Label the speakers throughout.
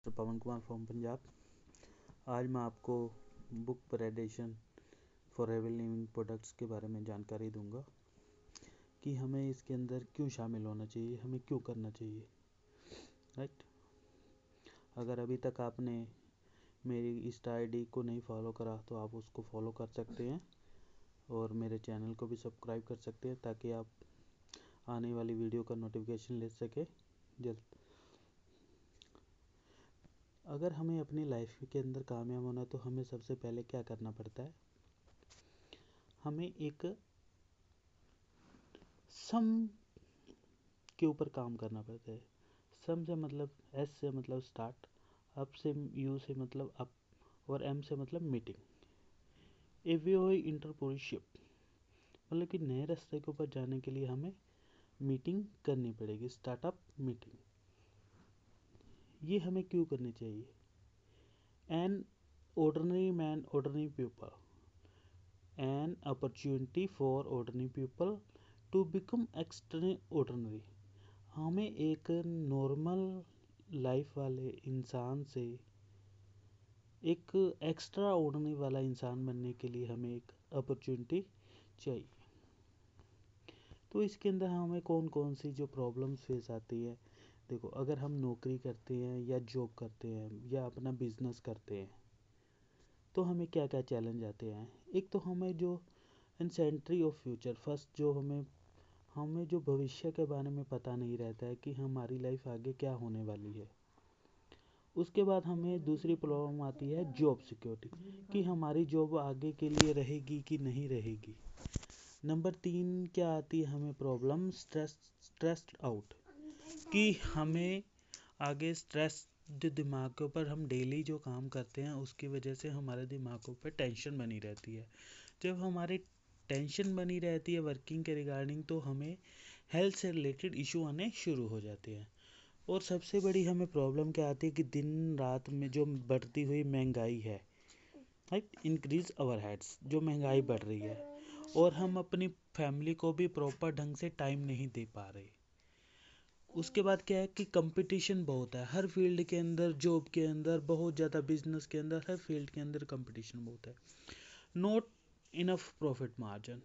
Speaker 1: पवन Kumar from Punjab. आज मैं आपको book predation for ever living products के बारे में जानकारी दूंगा कि हमें इसके अंदर क्यों शामिल होना चाहिए, हमें क्यों करना चाहिए। राइट। अगर अभी तक आपने मेरी इंस्टा आईडी को नहीं फॉलो करा तो आप उसको फॉलो कर सकते हैं और मेरे चैनल को भी सब्सक्राइब कर सकते हैं ताकि आप आने वाली वीडियो का नोटिफिकेशन ले सके जल्द। अगर हमें अपनी लाइफ के अंदर कामयाब होना तो हमें सबसे पहले क्या करना पड़ता है, हमें एक सम के ऊपर काम करना पड़ता है। सम से मतलब एस से मतलब स्टार्ट, अप से यू से मतलब अप और एम से मतलब meeting. A way of entrepreneurship मतलब कि नए रास्ते के ऊपर जाने के लिए हमें मीटिंग करनी पड़ेगी, स्टार्टअप मीटिंग। ये हमें क्यों करनी चाहिए? An ordinary man, ordinary people, an opportunity for ordinary people to become extraordinary। हमें एक नॉर्मल लाइफ वाले इंसान से एक एक्स्ट्रा ऑर्डिनरी वाला इंसान बनने के लिए हमें एक अपॉर्चुनिटी चाहिए। तो इसके अंदर हमें कौन कौन सी जो प्रॉब्लम्स फेस आती है, देखो, अगर हम नौकरी करते हैं या जॉब करते हैं या अपना बिजनेस करते हैं तो हमें क्या क्या चैलेंज आते हैं। एक तो हमें जो अनसर्टेनिटी ऑफ फ्यूचर, फर्स्ट जो हमें जो भविष्य के बारे में पता नहीं रहता है कि हमारी लाइफ आगे क्या होने वाली है। उसके बाद हमें दूसरी प्रॉब्लम आती है जॉब सिक्योरिटी, कि हमारी जॉब आगे के लिए रहेगी कि नहीं रहेगी। नंबर 3 क्या आती है हमें प्रॉब्लम, स्ट्रेस्ड आउट, कि हमें आगे स्ट्रेस जो दिमाग के ऊपर हम डेली जो काम करते हैं उसकी वजह से हमारे दिमागों पे टेंशन बनी रहती है। जब हमारी टेंशन बनी रहती है वर्किंग के रिगार्डिंग तो हमें हेल्थ से रिलेटेड इशू आने शुरू हो जाते हैं। और सबसे बड़ी हमें प्रॉब्लम क्या आती है कि दिन रात में जो बढ़ती हुई महंगाई है, राइट, इंक्रीज ओवर हेड्स, जो महंगाई बढ़ रही है और हम अपनी फैमिली को भी प्रॉपर ढंग से टाइम नहीं दे पा रहे। उसके बाद क्या है कि कंपटीशन बहुत है हर फील्ड के अंदर, जॉब के अंदर बहुत ज़्यादा, बिजनेस के अंदर, हर फील्ड के अंदर कंपटीशन बहुत है। नॉट इनफ प्रॉफिट मार्जिन,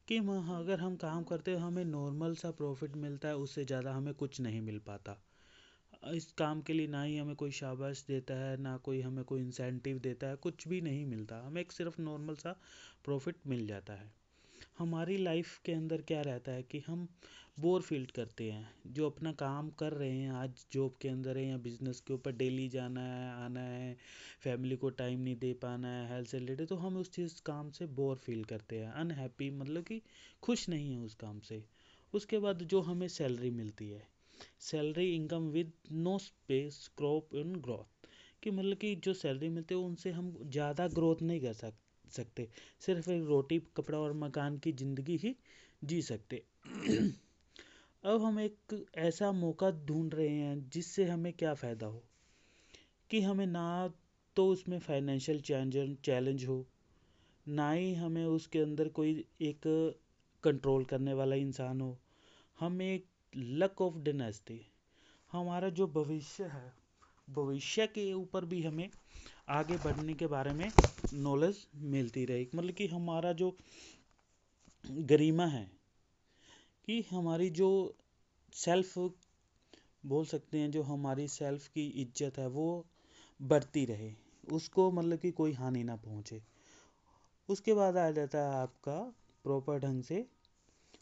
Speaker 1: कि अगर हम काम करते हैं हमें नॉर्मल सा प्रॉफिट मिलता है, उससे ज़्यादा हमें कुछ नहीं मिल पाता। इस काम के लिए ना ही हमें कोई शाबाश देता है, ना कोई हमें कोई इंसेंटिव देता है, कुछ भी नहीं मिलता, हमें एक सिर्फ नॉर्मल सा प्रॉफिट मिल जाता है। हमारी लाइफ के अंदर क्या रहता है कि हम बोर फील करते हैं, जो अपना काम कर रहे हैं, आज जॉब के अंदर है या बिजनेस के ऊपर डेली जाना है आना है, फैमिली को टाइम नहीं दे पाना है, हेल्थ से रिलेटेड, तो हम उस चीज़ काम से बोर फील करते हैं, अनहैप्पी, मतलब कि खुश नहीं है उस काम से। उसके बाद जो हमें सैलरी मिलती है, salary income with no space crop in growth, कि मतलब कि जो सैलरी मिलती है उनसे हम ज़्यादा ग्रोथ नहीं कर सकते, सिर्फ एक रोटी कपड़ा और मकान की ज़िंदगी ही जी सकते। अब हम एक ऐसा मौका ढूंढ रहे हैं जिससे हमें क्या फ़ायदा हो, कि हमें ना तो उसमें फाइनेंशियल चैलेंज हो, ना ही हमें उसके अंदर कोई एक कंट्रोल करने वाला इंसान हो, हमें एक लक ऑफ डिनेस्टी, हमारा जो भविष्य है, भविष्य के ऊपर भी हमें आगे बढ़ने के बारे में नॉलेज मिलती रहे, मतलब कि हमारा जो गरिमा है, कि हमारी जो सेल्फ बोल सकते हैं, जो हमारी सेल्फ की इज्जत है वो बढ़ती रहे, उसको मतलब कि कोई हानि ना पहुंचे। उसके बाद आ जाता है आपका प्रॉपर ढंग से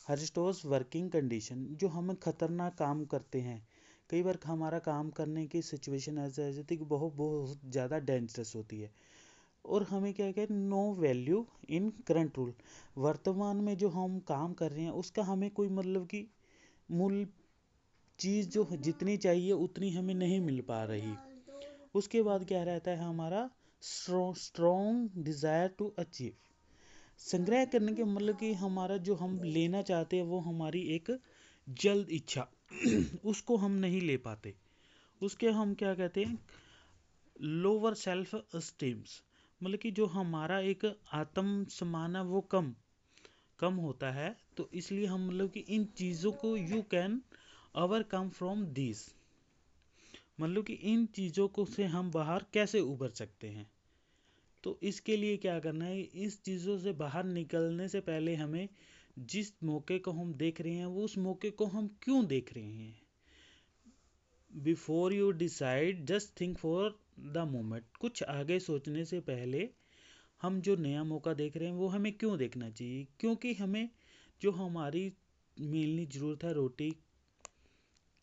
Speaker 1: हरिस्टोस वर्किंग कंडीशन, जो हमें खतरनाक काम करते हैं, कई बार हमारा काम करने की सिचुएशन ऐसे ऐसी थी कि बहुत बहुत ज़्यादा डेंजरस होती है और हमें क्या क्या no value in current rule, वर्तमान में जो हम काम कर रहे हैं उसका हमें कोई मतलब कि मूल चीज़ जो जितनी चाहिए उतनी हमें नहीं मिल पा रही। उसके बाद क्या रहता है हमारा स्ट्रॉन्ग डिज़ायर टू अचीव, संग्रह करने के मतलब कि हमारा जो हम लेना चाहते हैं वो हमारी एक जल्द इच्छा उसको हम नहीं ले पाते। उसके हम क्या कहते हैं, लोअर सेल्फ अस्टीम्स, मतलब कि जो हमारा एक आत्म सम्मान है वो कम कम होता है, तो इसलिए हम मतलब कि इन चीज़ों को you can overcome from this. मतलब कि इन चीज़ों को से हम बाहर कैसे उभर सकते हैं। तो इसके लिए क्या करना है, इस चीज़ों से बाहर निकलने से पहले हमें जिस मौके को हम देख रहे हैं वो उस मौके को हम क्यों देख रहे हैं। Before you decide just think for the moment. कुछ आगे सोचने से पहले हम जो नया मौका देख रहे हैं वो हमें क्यों देखना चाहिए, क्योंकि हमें जो हमारी मेनली ज़रूरत है, रोटी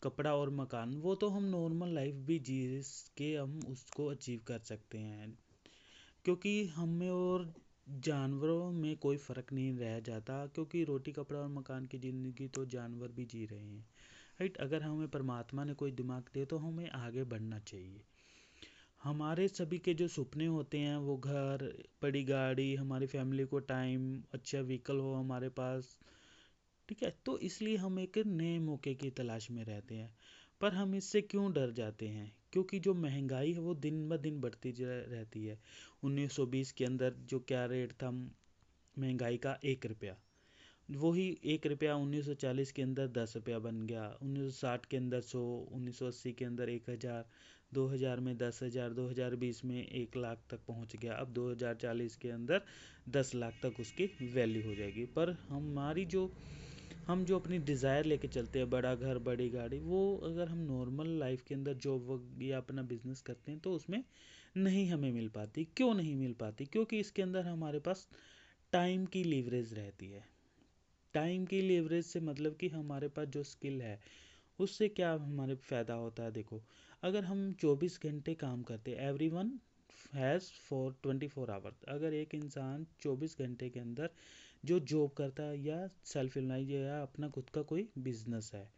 Speaker 1: कपड़ा और मकान, वो तो हम नॉर्मल लाइफ भी जी के हम उसको अचीव कर सकते हैं, क्योंकि हमें और जानवरों में कोई फ़र्क नहीं रह जाता, क्योंकि रोटी कपड़ा और मकान की ज़िंदगी तो जानवर भी जी रहे हैं, राइट। अगर हमें परमात्मा ने कोई दिमाग दिया तो हमें आगे बढ़ना चाहिए। हमारे सभी के जो सपने होते हैं वो घर, बड़ी गाड़ी, हमारी फैमिली को टाइम, अच्छा व्हीकल हो हमारे पास, ठीक है। तो इसलिए हम एक नए मौके की तलाश में रहते हैं। पर हम इससे क्यों डर जाते हैं, क्योंकि जो महंगाई है वो दिन ब दिन बढ़ती रहती है। 1920 के अंदर जो क्या रेट था महंगाई का, 1 रुपया, वही 1 रुपया 1940 के अंदर 10 रुपया बन गया, 1960 के अंदर 100, 1980 के अंदर 1000, 2000 में 10,000, 2020 में 1 लाख तक पहुंच गया। अब 2040 के अंदर 10 लाख तक उसकी वैल्यू हो जाएगी। पर हमारी जो हम जो अपनी डिज़ायर लेके चलते हैं, बड़ा घर बड़ी गाड़ी, वो अगर हम नॉर्मल लाइफ के अंदर जॉब या अपना बिजनेस करते हैं तो उसमें नहीं हमें मिल पाती। क्यों नहीं मिल पाती, क्योंकि इसके अंदर हमारे पास टाइम की लीवरेज रहती है। टाइम की लीवरेज से मतलब कि हमारे पास जो स्किल है उससे क्या हमारे फ़ायदा होता है। देखो, अगर हम 24 घंटे काम करते हैं, every one has for 24 hours, अगर एक इंसान 24 घंटे के अंदर जो जॉब करता है या सेल्फ एम्प्लॉयड या अपना खुद का कोई बिजनेस है,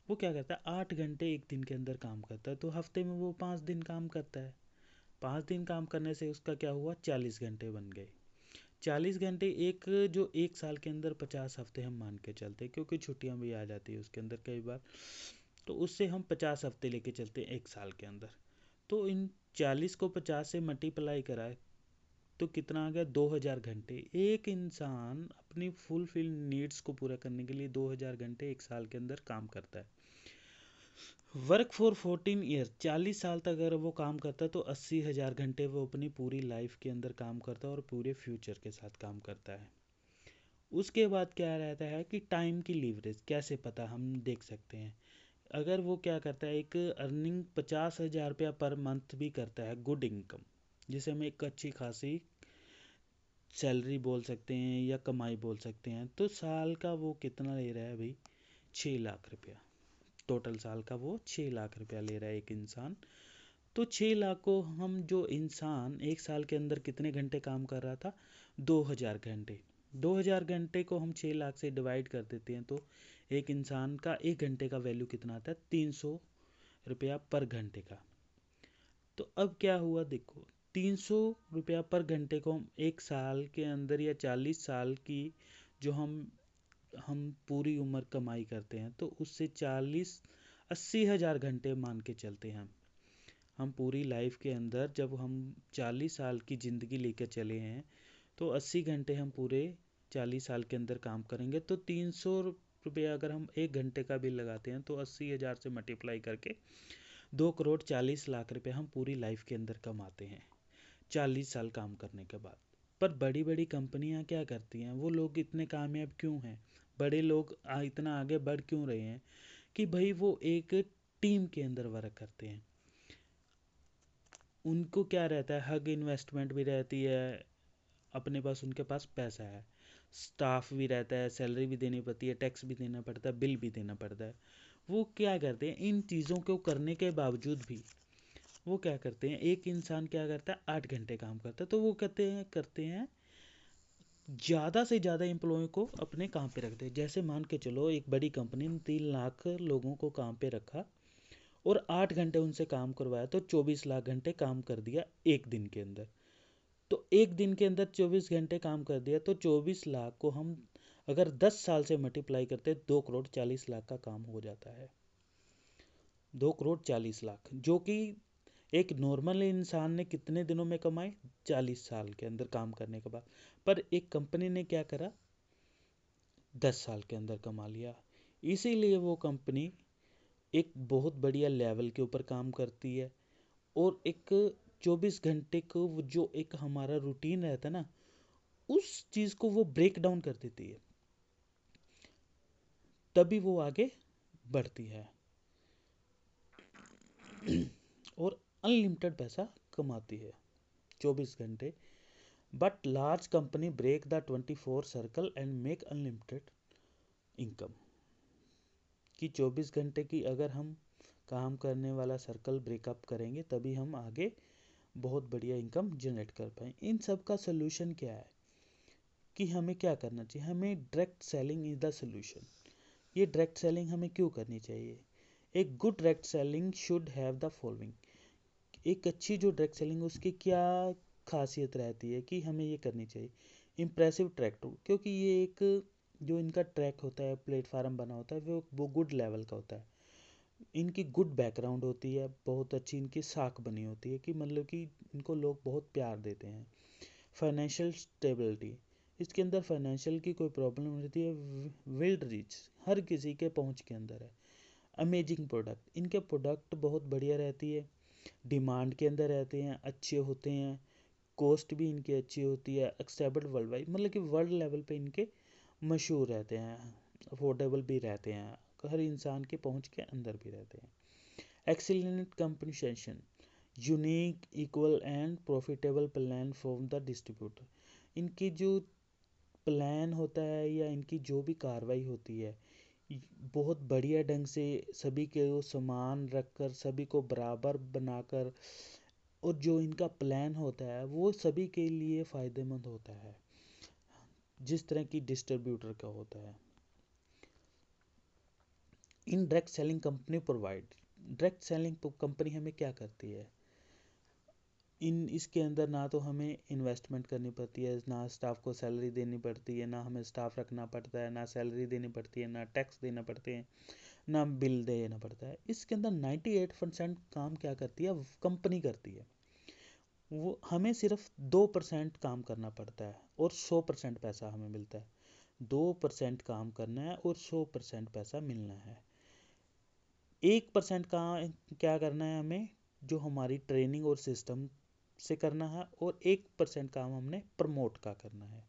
Speaker 1: वो क्या करता है, 8 घंटे एक दिन के अंदर काम करता है, तो हफ्ते में वो 5 दिन काम करता है। 5 दिन काम करने से उसका क्या हुआ, 40 घंटे बन गए। 40 घंटे, एक जो एक साल के अंदर 50 हफ्ते हम मान के चलते हैं, क्योंकि छुट्टियां भी आ जाती है उसके अंदर कई बार, तो उससे हम 50 हफ्ते लेके चलते हैं एक साल के अंदर। तो इन 40 को 50 से मल्टीप्लाई कराए तो कितना आ गया, 2000 घंटे। एक इंसान अपनी फुलफिल नीड्स को पूरा करने के लिए 2000 घंटे एक साल के अंदर काम करता है। वर्क फॉर 14 ईयर, 40 साल तक अगर वो काम करता है तो 80,000 घंटे वो अपनी पूरी लाइफ के अंदर काम करता है और पूरे फ्यूचर के साथ काम करता है। उसके बाद क्या रहता है कि टाइम की लीवरेज कैसे पता हम देख सकते हैं। अगर वो क्या करता है, एक अर्निंग 50,000 रुपया पर मंथ भी करता है, गुड इनकम, जिसे हम एक अच्छी खासी सैलरी बोल सकते हैं या कमाई बोल सकते हैं, तो साल का वो कितना ले रहा है भाई, 6 लाख रुपया। टोटल साल का वो 6 लाख रुपया ले रहा है एक इंसान। तो 6 लाख को हम, जो इंसान एक साल के अंदर कितने घंटे काम कर रहा था, 2000 घंटे, 2000 घंटे को हम 6 लाख से डिवाइड कर देते हैं तो एक इंसान का एक घंटे का वैल्यू कितना आता है, 300 रुपया पर घंटे का। तो अब क्या हुआ, देखो, 300 रुपया पर घंटे को हम एक साल के अंदर या 40 साल की जो हम पूरी उम्र कमाई करते हैं, तो उससे 80,000 घंटे मान के चलते हैं हम पूरी लाइफ के अंदर जब हम 40 साल की ज़िंदगी लेकर चले हैं, तो 80 घंटे हम पूरे 40 साल के अंदर काम करेंगे, तो 300 रुपया अगर हम एक घंटे का बिल लगाते हैं तो 80,000 से मल्टीप्लाई करके 2,40,00,000 रुपये हम पूरी लाइफ के अंदर कमाते हैं 40 साल काम करने के बाद। पर बड़ी बड़ी कंपनियां क्या करती हैं, वो लोग इतने कामयाब क्यों हैं, बड़े लोग इतना आगे बढ़ क्यों रहे हैं, कि भाई वो एक टीम के अंदर वर्क करते हैं। उनको क्या रहता है, हग इन्वेस्टमेंट भी रहती है, अपने पास उनके पास पैसा है, स्टाफ भी रहता है, सैलरी भी देनी पड़ती है, टैक्स भी देना पड़ता है, बिल भी देना पड़ता है। वो क्या करते हैं, इन चीज़ों को करने के बावजूद भी वो क्या करते हैं, एक इंसान क्या करता है, 8 घंटे काम करता है, तो वो करते हैं ज़्यादा से ज़्यादा एम्प्लॉय को अपने काम पे रखते हैं। जैसे मान के चलो एक बड़ी कंपनी ने 3 लाख लोगों को काम पे रखा और 8 घंटे उनसे काम करवाया, तो 24 लाख घंटे काम कर दिया एक दिन के अंदर। तो एक दिन के अंदर 24 घंटे काम कर दिया, तो 24 लाख को हम अगर 10 साल से मल्टीप्लाई करते 2,40,00,000 का काम हो जाता है। 2,40,00,000, जो कि एक नॉर्मल इंसान ने कितने दिनों में कमाए, 40 साल के अंदर काम करने के बाद। पर एक कंपनी ने क्या करा, 10 साल के अंदर कमा लिया। इसीलिए वो कंपनी एक बहुत बढ़िया लेवल के ऊपर काम करती है, और एक 24 घंटे को जो एक हमारा रूटीन रहता है ना, उस चीज़ को वो ब्रेक डाउन कर देती है, तभी वो आगे बढ़ती है और अनलिमिटेड पैसा कमाती है 24 घंटे। But large company break the 24 circle and make unlimited income. कि 24 घंटे की अगर हम काम करने वाला सर्कल ब्रेकअप करेंगे तभी हम आगे बहुत बढ़िया इनकम जनरेट कर पाए। इन सब का सोल्यूशन क्या है कि हमें क्या करना चाहिए? हमें direct selling is the solution. ये डायरेक्ट सेलिंग हमें क्यों करनी चाहिए? एक good direct selling should have the following. एक अच्छी जो डायरेक्ट सेलिंग, उसकी क्या खासियत रहती है कि हमें ये करनी चाहिए? इम्प्रेसिव ट्रैक टू, क्योंकि ये एक जो इनका ट्रैक होता है, प्लेटफार्म बना होता है, वो गुड लेवल का होता है। इनकी गुड बैकग्राउंड होती है, बहुत अच्छी इनकी साख बनी होती है कि मतलब कि इनको लोग बहुत प्यार देते हैं। फाइनेंशियल स्टेबिलिटी, इसके अंदर फाइनेंशियल की कोई प्रॉब्लम नहीं रहती है। विल्ड रीच, हर किसी के पहुंच के अंदर है। अमेजिंग प्रोडक्ट, इनके प्रोडक्ट बहुत बढ़िया रहती है, डिमांड के अंदर रहते हैं, अच्छे होते हैं, कॉस्ट भी इनकी अच्छी होती है, एक्सेप्टेड वर्ल्ड वाइड, मतलब कि वर्ल्ड लेवल पे इनके मशहूर रहते हैं, अफोर्डेबल भी रहते हैं, हर इंसान के पहुंच के अंदर भी रहते हैं। Excellent compensation, unique equal and profitable plan from the distributor. इनकी जो प्लान होता है या इनकी जो भी कार्रवाई होती है, बहुत बढ़िया ढंग से सभी के वो समान रखकर, सभी को बराबर बनाकर, और जो इनका प्लान होता है वो सभी के लिए फ़ायदेमंद होता है, जिस तरह की डिस्ट्रीब्यूटर का होता है। In direct selling company provide, direct selling company हमें क्या करती है? इसके अंदर ना तो हमें इन्वेस्टमेंट करनी पड़ती है, ना स्टाफ को सैलरी देनी पड़ती है, ना हमें स्टाफ रखना पड़ता है, ना सैलरी देनी पड़ती है, ना टैक्स देना पड़ते हैं, ना बिल देना पड़ता है। इसके अंदर 98% काम क्या करती है? कंपनी करती है। वो हमें सिर्फ 2% काम करना पड़ता है और 100% पैसा हमें मिलता है। 2% काम करना है और 100% पैसा मिलना है। 1% का क्या करना है हमें? जो हमारी ट्रेनिंग और सिस्टम से करना है, और 1% काम हमने प्रमोट का करना है।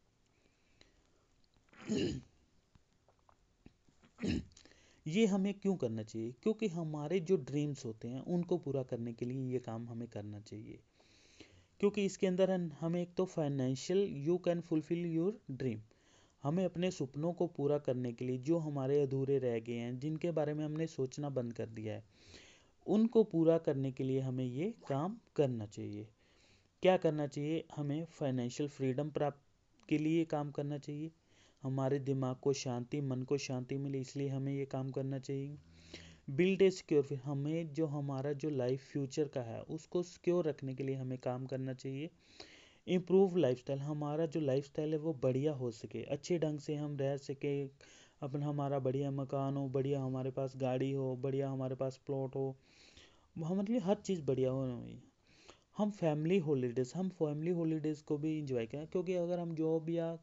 Speaker 1: ये हमें क्यों करना चाहिए? क्योंकि हमारे जो ड्रीम्स होते हैं उनको पूरा करने के लिए ये काम हमें करना चाहिए। क्योंकि इसके अंदर हमें एक तो financial, you can fulfil your dream, हमें अपने सपनों को पूरा करने के लिए जो हमारे अधूरे रह गए हैं, जिनके बारे में हमने सोचना बंद कर दिया है, उनको पूरा करने के लिए हमें ये काम करना चाहिए। क्या करना चाहिए? हमें फाइनेंशियल फ्रीडम प्राप्त के लिए काम करना चाहिए। हमारे दिमाग को शांति, मन को शांति मिले, इसलिए हमें ये काम करना चाहिए। बिल्ड ए सिक्योर, हमें जो हमारा जो लाइफ फ्यूचर का है उसको सिक्योर रखने के लिए हमें काम करना चाहिए। इम्प्रूव लाइफस्टाइल, हमारा जो लाइफस्टाइल है वो बढ़िया हो सके, अच्छे ढंग से हम रह सके, अपन हमारा बढ़िया मकान हो, बढ़िया हमारे पास गाड़ी हो, बढ़िया हमारे पास प्लॉट हो, हमारे लिए हर चीज़ बढ़िया हो। हम फैमिली हॉलीडेज़ को भी इंजॉय करें, क्योंकि अगर हम जॉब या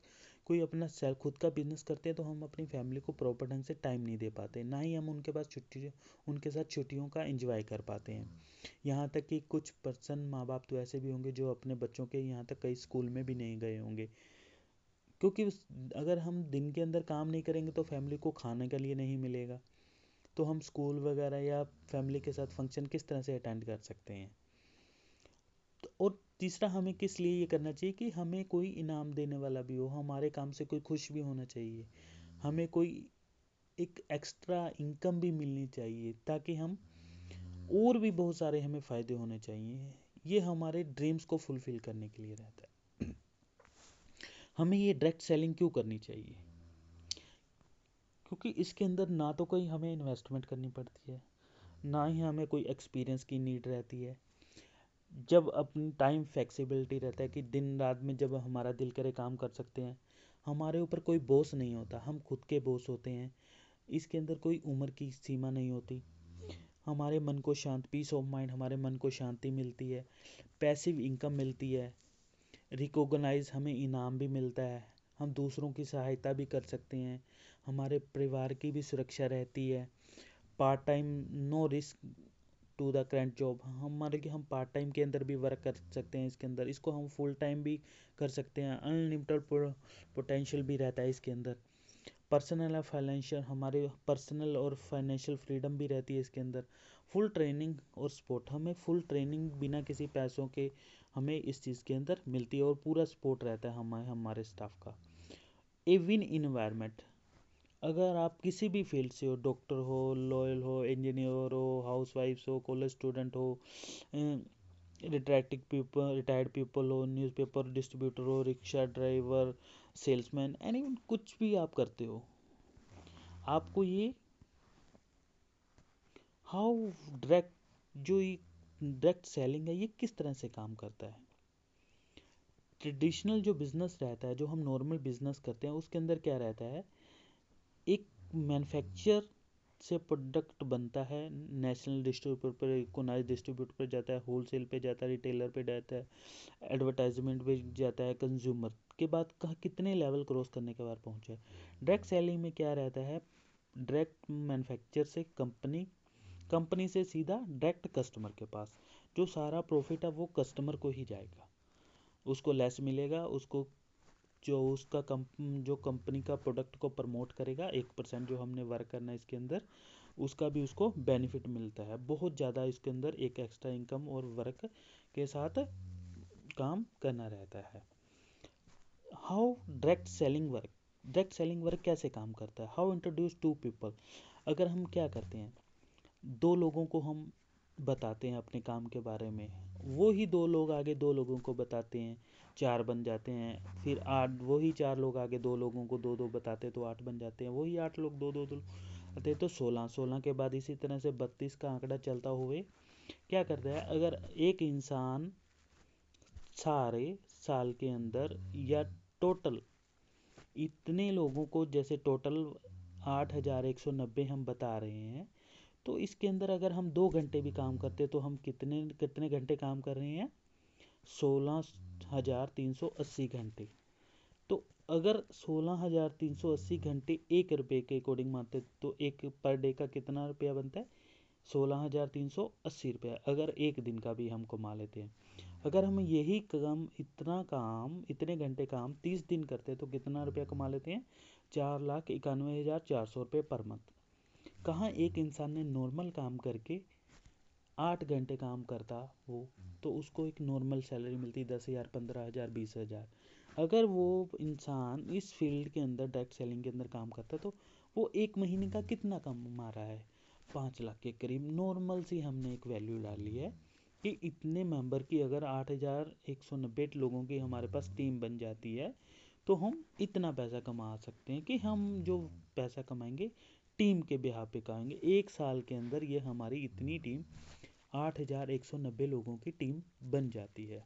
Speaker 1: कोई अपना सेल्फ खुद का बिजनेस करते हैं तो हम अपनी फैमिली को प्रॉपर ढंग से टाइम नहीं दे पाते, ना ही हम उनके पास छुट्टी, उनके साथ छुट्टियों का इंजॉय कर पाते हैं। यहाँ तक कि कुछ पर्सन माँ बाप तो ऐसे भी होंगे जो अपने बच्चों के यहाँ तक कई स्कूल में भी नहीं गए होंगे, क्योंकि अगर हम दिन के अंदर काम नहीं करेंगे तो फैमिली को खाने के लिए नहीं मिलेगा, तो हम स्कूल वगैरह या फैमिली के साथ फंक्शन किस तरह से अटेंड कर सकते हैं? तो और तीसरा, हमें किस लिए ये करना चाहिए कि हमें कोई इनाम देने वाला भी हो, हमारे काम से कोई खुश भी होना चाहिए, हमें कोई एक एक्स्ट्रा इनकम भी मिलनी चाहिए, ताकि हम और भी बहुत सारे हमें फ़ायदे होने चाहिए। ये हमारे ड्रीम्स को फुलफ़िल करने के लिए रहता है। हमें ये डायरेक्ट सेलिंग क्यों करनी चाहिए? क्योंकि इसके अंदर ना तो कोई हमें इन्वेस्टमेंट करनी पड़ती है, ना ही हमें कोई एक्सपीरियंस की नीड रहती है। जब अपनी टाइम फ्लेक्सिबिलिटी रहता है कि दिन रात में जब हमारा दिल करे काम कर सकते हैं, हमारे ऊपर कोई बॉस नहीं होता, हम खुद के बॉस होते हैं। इसके अंदर कोई उम्र की सीमा नहीं होती, हमारे मन को शांत, पीस ऑफ माइंड, हमारे मन को शांति मिलती है, पैसिव इनकम मिलती है, रिकॉग्नाइज, हमें इनाम भी मिलता है, हम दूसरों की सहायता भी कर सकते हैं, हमारे परिवार की भी सुरक्षा रहती है, part time, no risk to the current job, हमारे कि हम पार्ट टाइम के अंदर भी वर्क कर सकते हैं इसके अंदर, इसको हम फुल टाइम भी कर सकते हैं, अनलिमिटेड पोटेंशियल भी रहता है इसके अंदर। पर्सनल और फाइनेंशियल, हमारे पर्सनल और फाइनेंशियल फ्रीडम भी रहती है इसके अंदर। फुल ट्रेनिंग और सपोर्ट, हमें फुल ट्रेनिंग बिना किसी पैसों के हमें इस चीज़ के अंदर मिलती है, और पूरा सपोर्ट रहता है हमारे स्टाफ का। ए विन इन्वायरमेंट, अगर आप किसी भी फील्ड से हो, डॉक्टर हो, लॉयर हो, इंजीनियर हो, हाउस वाइफ हो, कॉलेज स्टूडेंट हो, रिटायर्ड पीपल हो, न्यूज़पेपर डिस्ट्रीब्यूटर हो, रिक्शा ड्राइवर, सेल्समैन, एनी कुछ भी आप करते हो, आपको ये हाउ डायरेक्ट, जो ये डायरेक्ट सेलिंग है ये किस तरह से काम करता है। ट्रेडिशनल जो बिजनेस रहता है, जो हम नॉर्मल बिजनेस करते हैं, उसके अंदर क्या रहता है, एक मैन्युफैक्चर से प्रोडक्ट बनता है, नेशनल डिस्ट्रीब्यूटर पर, इकोनाइज डिस्ट्रीब्यूटर पर जाता है, होलसेल पे जाता है, रिटेलर पे जाता है, एडवर्टाइजमेंट पे जाता है, कंज्यूमर के बाद कहाँ कितने लेवल क्रॉस करने के बाद पहुँचा है। डायरेक्ट सेलिंग में क्या रहता है, डायरेक्ट मैन्युफैक्चर से कंपनी, कंपनी से सीधा डायरेक्ट कस्टमर के पास, जो सारा प्रॉफिट है वो कस्टमर को ही जाएगा, उसको लेस मिलेगा, उसको जो उसका जो कंपनी का प्रोडक्ट को प्रमोट करेगा, 1% जो हमने वर्क करना है इसके अंदर, उसका भी उसको बेनिफिट मिलता है बहुत ज़्यादा। इसके अंदर एक एक्स्ट्रा इनकम और वर्क के साथ काम करना रहता है। How direct selling work, direct selling work कैसे काम करता है। हाउ इंट्रोड्यूस टू पीपल, अगर हम क्या करते हैं, दो लोगों को हम बताते हैं अपने काम के बारे में, वो ही दो लोग आगे दो लोगों को बताते हैं, चार बन जाते हैं, फिर आठ, वही चार लोग आगे दो लोगों को दो दो बताते हैं तो आठ बन जाते हैं, वही आठ लोग दो दो दो आते हैं तो 16, 16 के बाद इसी तरह से 32 का आंकड़ा चलता हुए क्या करता है, अगर एक इंसान सारे साल के अंदर या टोटल इतने लोगों को, जैसे टोटल 8,190 हम बता रहे हैं, तो इसके अंदर अगर हम 2 घंटे भी काम करते तो हम कितने कितने घंटे काम कर रहे हैं, 16,380 घंटे। तो अगर 16,380 घंटे 1 रुपये के अकॉर्डिंग मानते तो एक पर डे का कितना रुपया बनता है, 16,380 रुपया, अगर एक दिन का भी हम कमा लेते हैं। अगर हम यही काम, इतना काम, इतने घंटे काम 30 दिन करते हैं तो कितना रुपया कमा लेते हैं, 4,91,400 रुपये पर मंथ। कहाँ एक इंसान ने नॉर्मल काम करके 8 घंटे काम करता वो, तो उसको एक नॉर्मल सैलरी मिलती 10,000, 15,000, 20,000। अगर वो इंसान इस फील्ड के अंदर डायरेक्ट सेलिंग के अंदर काम करता तो वो एक महीने का कितना कमा रहा है, 5 लाख के करीब। नॉर्मल सी हमने एक वैल्यू डाली है कि इतने मेंबर की अगर 8,190 लोगों की हमारे पास टीम बन जाती है तो हम इतना पैसा कमा सकते हैं, कि हम जो पैसा कमाएंगे टीम के बिहाफ पे कमाएंगे। एक साल के अंदर ये हमारी इतनी टीम, 8,190 लोगों की टीम बन जाती है।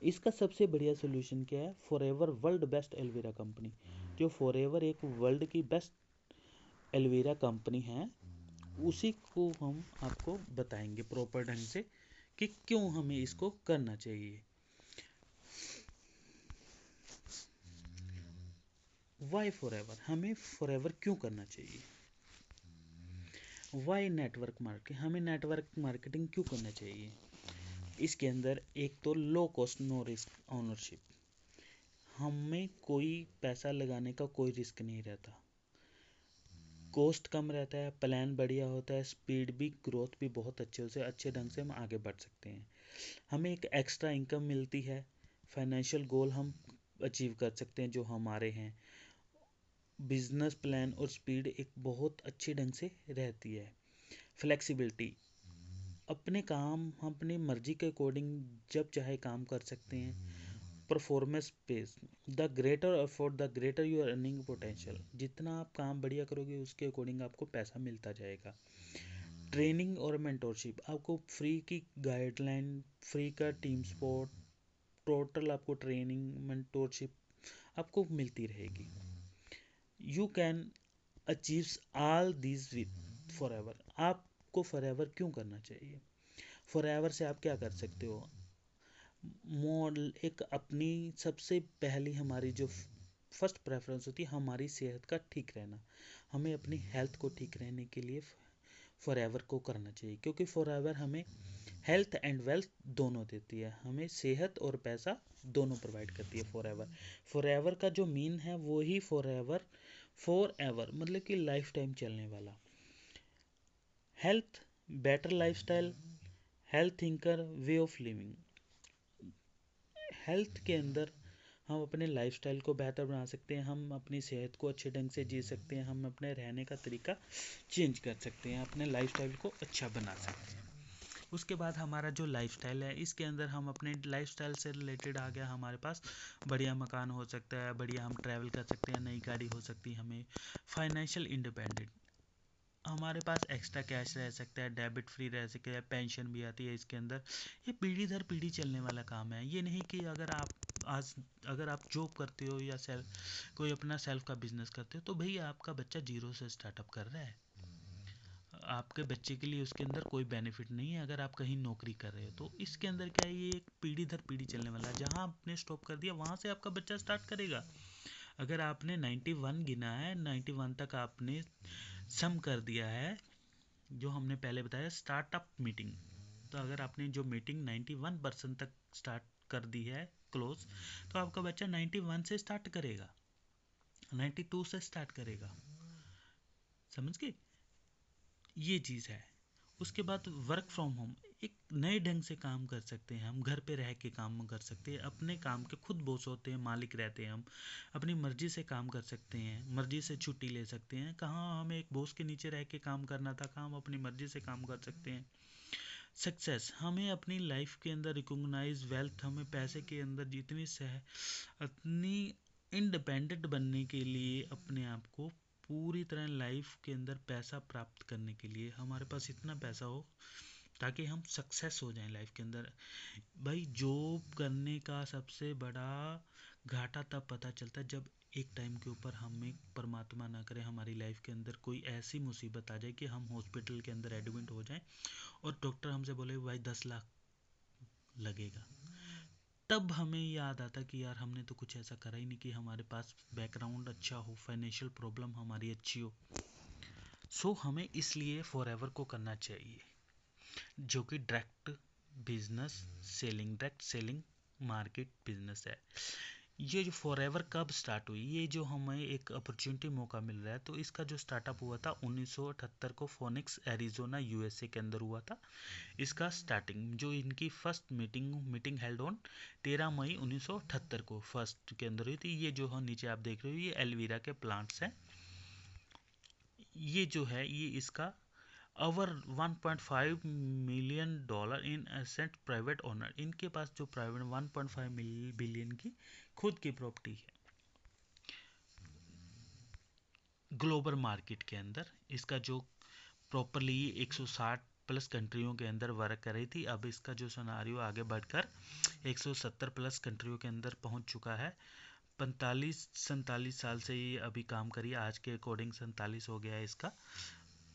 Speaker 1: इसका सबसे बढ़िया सोल्यूशन क्या है, forever world best aloe vera company, जो फॉरएवर एक वर्ल्ड की बेस्ट एलोवेरा कंपनी है, उसी को हम आपको बताएंगे प्रॉपर ढंग से कि क्यों हमें इसको करना चाहिए। वाई फॉरएवर, हमें फॉरएवर क्यों करना चाहिए। वाई नेटवर्क मार्केटिंग, हमें नेटवर्क मार्केटिंग क्यों करना चाहिए। इसके अंदर एक तो low cost no risk ownership, हमें कोई पैसा लगाने का कोई रिस्क नहीं रहता, कॉस्ट कम रहता है, प्लान बढ़िया होता है, स्पीड भी, ग्रोथ भी बहुत अच्छे से अच्छे ढंग से हम आगे बढ़ सकते हैं। हमें एक एक्स्ट्रा इनकम मिलती है, फाइनेंशियल गोल हम अचीव कर सकते हैं जो हमारे हैं, बिजनेस प्लान और स्पीड एक बहुत अच्छे ढंग से रहती है। फ्लेक्सिबिलिटी, अपने काम हम अपनी मर्जी के अकॉर्डिंग जब चाहे काम कर सकते हैं। Performance base, the greater effort the greater your earning potential, जितना आप काम बढ़िया करोगे उसके अकॉर्डिंग आपको पैसा मिलता जाएगा। ट्रेनिंग और मेंटोरशिप, आपको फ्री की गाइडलाइन, फ्री का टीम सपोर्ट, टोटल आपको ट्रेनिंग मेंटोरशिप आपको मिलती रहेगी। You can achieve all this with forever, आपको फॉरएवर क्यों करना चाहिए। फॉरएवर से आप क्या कर सकते हो, मॉडल एक अपनी सबसे पहली हमारी जो फर्स्ट प्रेफरेंस होती है हमारी सेहत का ठीक रहना। हमें अपनी हेल्थ को ठीक रहने के लिए फॉरएवर को करना चाहिए, क्योंकि फॉरएवर हमें हेल्थ एंड वेल्थ दोनों देती है, हमें सेहत और पैसा दोनों प्रोवाइड करती है फॉरएवर। फॉरएवर का जो मीन है वो ही फॉरएवर, फॉरएवर मतलब कि लाइफ टाइम चलने वाला। Health, better lifestyle, health thinker, way of living. Health के अंदर हम अपने लाइफस्टाइल को बेहतर बना सकते हैं, हम अपनी सेहत को अच्छे ढंग से जी सकते हैं, हम अपने रहने का तरीका चेंज कर सकते हैं, अपने लाइफस्टाइल को अच्छा बना सकते हैं। उसके बाद हमारा जो लाइफस्टाइल है, इसके अंदर हम अपने लाइफस्टाइल से रिलेटेड आ गया हमारे पास बढ़िया मकान हो सकता है, बढ़िया हम ट्रैवल कर सकते हैं, नई गाड़ी हो सकती है, हमें फाइनेंशियल इंडिपेंडेंट, हमारे पास एक्स्ट्रा कैश रह सकता है, डेबिट फ्री रह सकता है, पेंशन भी आती है इसके अंदर। ये पीढ़ी दर पीढ़ी चलने वाला काम है। ये नहीं कि अगर आप जॉब करते हो या कोई अपना सेल्फ का बिजनेस करते हो तो भाई आपका बच्चा जीरो से स्टार्टअप कर रहा है, आपके बच्चे के लिए उसके अंदर कोई बेनिफिट नहीं है अगर आप कहीं नौकरी कर रहे हो। तो इसके अंदर क्या है, ये एक पीढ़ी दर पीढ़ी चलने वाला है, जहाँ आपने स्टॉप कर दिया वहाँ से आपका बच्चा स्टार्ट करेगा। अगर आपने 91 गिना है, 91 तक आपने सम कर दिया है, जो हमने पहले बताया स्टार्टअप मीटिंग, तो अगर आपने जो मीटिंग 91% तक स्टार्ट कर दी है क्लोज, तो आपका बच्चा 91 से स्टार्ट करेगा, 92 से स्टार्ट करेगा। समझ गए, ये चीज़ है। उसके बाद वर्क फ्रॉम होम, एक नए ढंग से काम कर सकते हैं, हम घर पे रह के काम कर सकते हैं, अपने काम के खुद बॉस होते हैं, मालिक रहते हैं, हम अपनी मर्जी से काम कर सकते हैं, मर्जी से छुट्टी ले सकते हैं। कहाँ हमें एक बॉस के नीचे रह के काम करना था, कहाँ हम अपनी मर्जी से काम कर सकते हैं। सक्सेस, हमें अपनी लाइफ के अंदर रिकॉग्नाइज, वेल्थ, हमें पैसे के अंदर जितनी अपनी इंडिपेंडेंट बनने के लिए, अपने आप को पूरी तरह लाइफ के अंदर पैसा प्राप्त करने के लिए हमारे पास इतना पैसा हो ताकि हम सक्सेस हो जाएं लाइफ के अंदर। भाई जॉब करने का सबसे बड़ा घाटा तब पता चलता है जब एक टाइम के ऊपर हमें परमात्मा ना करे हमारी लाइफ के अंदर कोई ऐसी मुसीबत आ जाए कि हम हॉस्पिटल के अंदर एडमिट हो जाएं और डॉक्टर हमसे बोले भाई 10 लाख लगेगा। तब हमें याद आता कि यार हमने तो कुछ ऐसा करा ही नहीं कि हमारे पास बैकग्राउंड अच्छा हो, फाइनेंशियल प्रॉब्लम हमारी अच्छी हो। सो हमें इसलिए फॉरएवर को करना चाहिए, जो कि direct business selling, direct selling market business है। ये जो फॉरएवर कब स्टार्ट हुई, ये जो हमें एक अपॉर्चुनिटी मौका मिल रहा है, तो इसका जो स्टार्टअप हुआ था 1978 को फोनिक्स एरिजोना यूएसए के अंदर हुआ था। इसका स्टार्टिंग जो इनकी फर्स्ट मीटिंग हेल्ड ऑन 13 मई 1978 को फर्स्ट के अंदर हुई थी। ये जो नीचे आप देख रहे हो ये एलवीरा के प्लांट्स हैं। ये जो है ये इसका over 1.5 million dollar in asset private owner, इनके पास जो प्राइवेट 1.5 बिलियन की खुद की प्रॉपर्टी है ग्लोबल मार्केट के अंदर। इसका जो प्रॉपरली 160 प्लस कंट्रियों के अंदर वर्क कर रही थी, अब इसका जो सिनेरियो आगे बढ़कर 170 प्लस कंट्रियों के अंदर पहुंच चुका है। 45-47 साल से ये अभी काम करी, आज के अकॉर्डिंग 47 हो गया है इसका,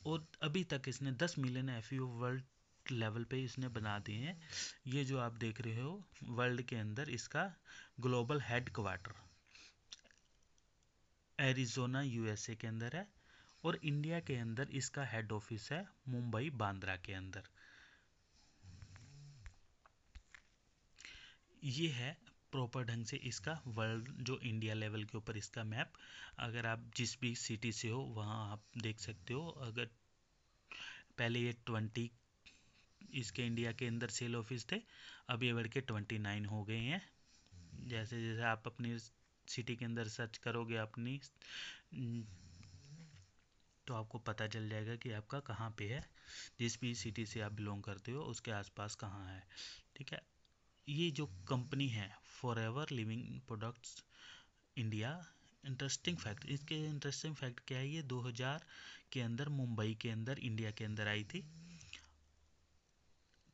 Speaker 1: और अभी तक इसने 10 मिलियन एफईओ वर्ल्ड लेवल पे इसने बना दिए हैं। ये जो आप देख रहे हो वर्ल्ड के अंदर इसका global head quarter Arizona USA के अंदर है, और इंडिया के अंदर इसका हेड ऑफिस है मुंबई बांद्रा के अंदर। ये है प्रॉपर ढंग से इसका वर्ल्ड जो इंडिया लेवल के ऊपर इसका मैप। अगर आप जिस भी सिटी से हो वहाँ आप देख सकते हो। अगर पहले ये 20 इसके इंडिया के अंदर सेल ऑफिस थे, अब ये बढ़ के 29 हो गए हैं। जैसे जैसे आप अपनी सिटी के अंदर सर्च करोगे अपनी, तो आपको पता चल जाएगा कि आपका कहाँ पे है, जिस भी सिटी से आप बिलोंग करते हो उसके आसपास कहाँ है। ठीक है, ये जो कंपनी है forever living products India, interesting fact, इसके इंटरेस्टिंग फैक्ट क्या है, ये 2000 के अंदर मुंबई के अंदर इंडिया के अंदर आई थी।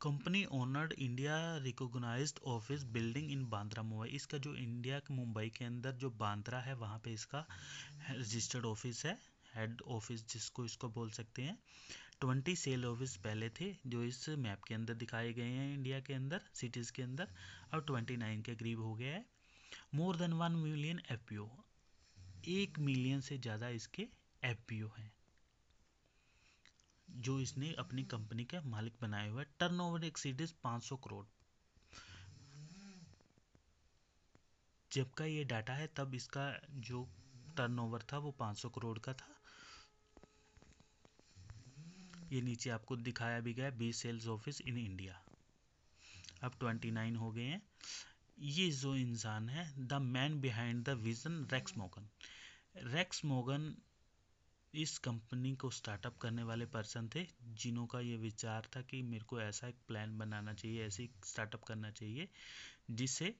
Speaker 1: Company owned India recognised office building in Bandra Mumbai, इसका जो इंडिया मुंबई के अंदर जो बांद्रा है वहाँ पे इसका रजिस्टर्ड ऑफिस है, हेड ऑफिस जिसको इसको बोल सकते हैं। 20 सेल ऑफिस पहले थे जो इस मैप के अंदर दिखाए गए हैं इंडिया के अंदर सिटीज़ के अंदर, अब 29 के करीब हो गया है। More than 1 million FPO, 1 million से ज़्यादा इसके एफपीओ हैं जो इसने अपनी कंपनी का मालिक बनाए हुए। Turnover exceeds 500 crore. जब का ये डाटा है तब इसका जो टर्नओवर था वो 500 करोड़ का था। ये नीचे आपको दिखाया भी गया 20 सेल्स ऑफिस इन इंडिया, अब 29 हो गए हैं। ये जो इंसान है, the man behind the vision, Rex Mogan. Rex Mogan इस कंपनी को स्टार्टअप करने वाले पर्सन थे जिन्हों का ये विचार था कि मेरे को ऐसा एक प्लान बनाना चाहिए, ऐसे स्टार्टअप करना चाहिए जिससे